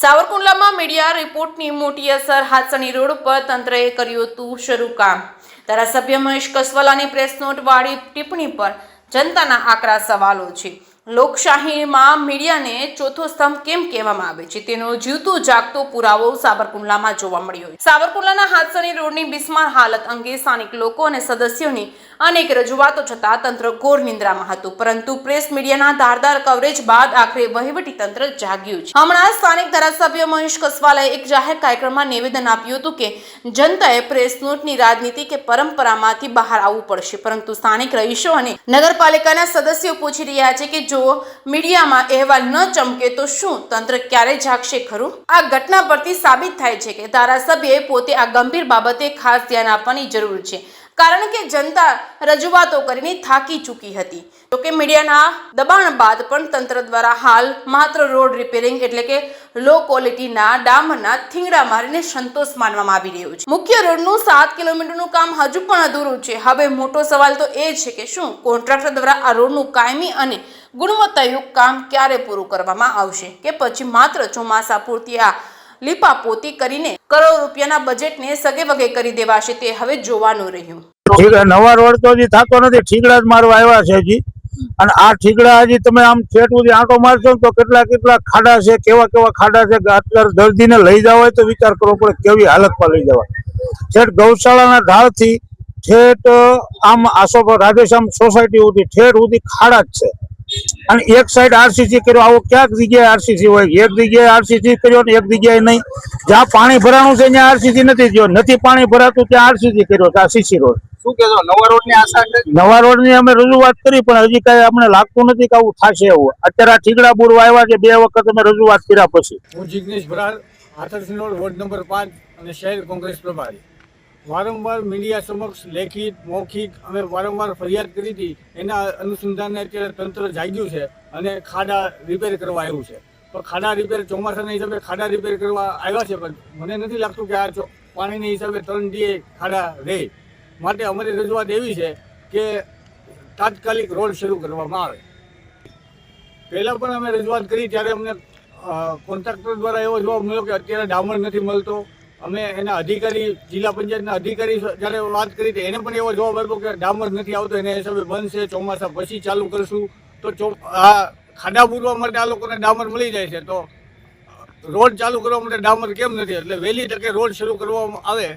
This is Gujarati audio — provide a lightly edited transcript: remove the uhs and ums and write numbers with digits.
સાવરકુંડલામાં મીડિયા રિપોર્ટની મોટી અસર. હાથસણી રોડ પર તંત્રએ કર્યું હતું શરૂ કામ. ધારાસભ્ય મહેશ કસવાલાની પ્રેસ નોટ વાળી ટિપ્પણી પર જનતાના આકરા સવાલો છે. લોકશાહીમાં મીડિયાને ચોથો સ્તંભ કેમ કહેવામાં આવે છે તેનો જીવતો જાગતો પુરાવો સાવરકુંડલામાં જોવા મળ્યો. સાવરકુંડલાના હાથસણી રોડની બિસ્માર હાલત અંગે સ્થાનિક લોકો અને સદસ્યોની અનેક રજૂઆતો છતાં તંત્ર ઘોર નિંદ્રામાં હતું, પરંતુ પ્રેસ મીડિયાના ધારદાર કવરેજ બાદ આખરે વહીવટી તંત્ર જાગ્યું છે. હમણાં સ્થાનિક ધારાસભ્ય મહેશ કસવાલાએ એક જાહેર કાર્યક્રમમાં નિવેદન આપ્યું હતું કે જનતાએ પ્રેસ નોટની રાજનીતિ કે પરંપરામાંથી બહાર આવવું પડશે, પરંતુ સ્થાનિક રહીશો અને નગરપાલિકાના સદસ્યો પૂછી રહ્યા છે કે જો મીડિયામાં અહેવાલ ન ચમકે તો શું તંત્ર ક્યારે જાગશે ખરું? આ ઘટના પરથી સાબિત થાય છે કે ધારાસભ્યએ પોતે આ ગંભીર બાબતે ખાસ ધ્યાન આપવાની જરૂર છે, કારણ કે જનતા રજૂઆતો કરીને થાકી ચૂકી હતી. જોકે મીડિયાના દબાણ બાદ પણ તંત્ર દ્વારા હાલ માત્ર રોડ રિપેરિંગ એટલે કે લો ક્વોલિટીના ડામરના થીંગડા મારીને સંતોષ માનવામાં આવી રહ્યો છે. મુખ્ય રોડનું 7 કિલોમીટરનું કામ હજુ પણ અધૂરું છે. હવે મોટો સવાલ તો એ છે કે શું કોન્ટ્રાક્ટર દ્વારા આ રોડનું કાયમી અને ગુણવત્તાયુક્ત કામ ક્યારે પૂરું કરવામાં આવશે, કે પછી માત્ર ચોમાસા પૂરતી આ લીપાપોતી કરીને કરોડ રૂપિયાના બજેટને સગે વગે કરી દેવાશે, તે હવે જોવાનું રહ્યું. નવા રોડ તો હજી થતો નથી, ઠીકડા જ મારવા આવ્યા છે હજી. અને આ ઠીકડા હજી તમે આમ છેટ સુધી આંટો મારશો તો કેટલા ખાડા છે, કેવા ખાડા છે. અત્યારે દર્દીને લઈ જવા હોય તો વિચાર કરવો પડે કેવી હાલતમાં લઈ જવા. છેટ ગૌશાળાના ઢાળથી ઠેઠ આમ આસો રાધેશ્યામ સોસાયટી સુધી ઠેઠ સુધી ખાડા જ છે. અને એક સાઈડ આરસીસી કર્યો, આવો ક્યાંક જગ્યાએ આરસીસી હોય, એક જગ્યાએ આરસીસી કર્યો ને એક જગ્યાએ નહીં. જ્યાં પાણી ભરાણું છે ત્યાં આરસીસી નથી પાણી ભરાતું ત્યાં આરસીસી કર્યો છે. આ સીસી રોડ શું કહેશો? નવા રોડની આશા છે? નવા રોડની અમે રજૂઆત કરી પણ હજી કઈ અમને લાગતું નથી કે આવું થશે. એવું અત્યારે આ ઠીકડા પૂરવા આવ્યા છે, 2 વખત અમે રજૂઆત કર્યા પછી. હું જિગ્નેશ ભરાર, હાથરસી રોડ વોર્ડ નંબર 5 અને શહેર કોંગ્રેસ પ્રભારી. વારંવાર મીડિયા સમક્ષ લેખિત મૌખિક અમે વારંવાર ફરિયાદ કરી હતી. એના અનુસંધાને અત્યારે તંત્ર જાગ્યું છે અને ખાડા રિપેર કરવા આવ્યું છે. તો ખાડા રિપેર ચોમાસાના હિસાબે ખાડા રિપેર કરવા આવ્યા છે, પણ મને નથી લાગતું કે આ પાણીના હિસાબે 3 દી ખાડા રહે. માટે અમારી રજૂઆત એવી છે કે તાત્કાલિક રોડ શરૂ કરવામાં આવે. પહેલાં પણ અમે રજૂઆત કરી ત્યારે અમને કોન્ટ્રાક્ટર દ્વારા એવો જવાબ મળ્યો કે અત્યારે ડામર નથી મળતો. અમે એના અધિકારી જિલ્લા પંચાયતના અધિકારી જ્યારે વાત કરી તો એને પણ એવો જવાબ આપ્યો કે ડામર નથી આવતો, એના હિસાબે બંધ છે, ચોમાસા પછી ચાલુ કરશું. તો આ ખાડા પૂરવા માટે આ લોકોને ડામર મળી જાય છે, તો રોડ ચાલુ કરવા માટે ડામર કેમ નથી? એટલે વહેલી તકે રોડ શરૂ કરવામાં આવે